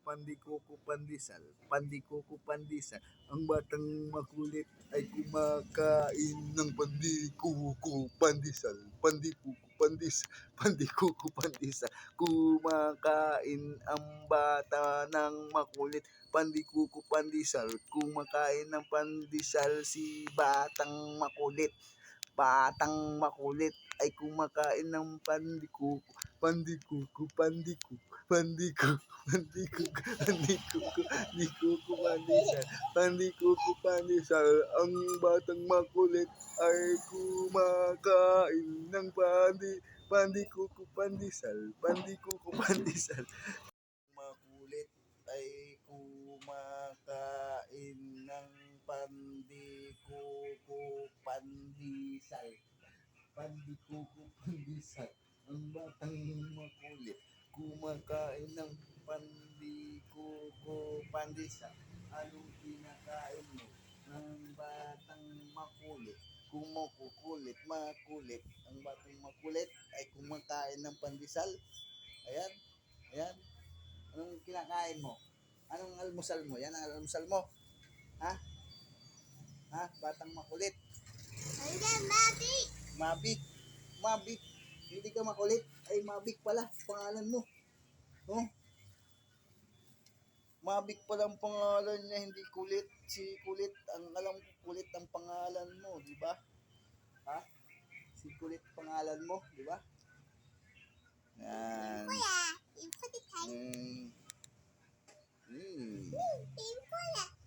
Pandikuko pandesal, pandikuko pandesal. Ang batang makulit ay kumakain ng pandikuko pandesal, pandikuko pandesal, pandikuko pandesal. Kumakain ang bata ng makulit, pandikuko pandesal. Kumakain ng pandesal si batang makulit. Batang makulit ay kumakain ng pandikuko, pandikuko, pandikuko, pandikuko, pandikuko, pandikuko, pandikuko, pandesal, pandikuko, pandesal. Ang batang makulit ay kumakain ng pandikuko, pandesal, pandikuko, pandesal. Makulit ay kumakain ng pandikuko, pandesal, pandikuko, pandesal. Ang batang makulit kumakain ng pandikuko, pandesal. Anong kinakain mo ng batang makulit? Kumukukulit, makulit. Ang batang makulit ay kumakain ng pandesal. Ayan, ayan. Anong kinakain mo? Anong almusal mo? Yan ang almusal mo? Ha? Ha? Batang makulit. Ayan, Mabik! Mabik. Mabik. Hindi ka makulit. Ay, Mabik pala. Pangalan mo. Oh? Mabik pala ang pangalan niya. Hindi kulit. Si kulit. Ang alam ko kulit ang pangalan mo. Di ba? Ha? Si kulit pangalan mo. Di ba? Yan. Kuya, yung kulit ay. Mm. Yung kulit.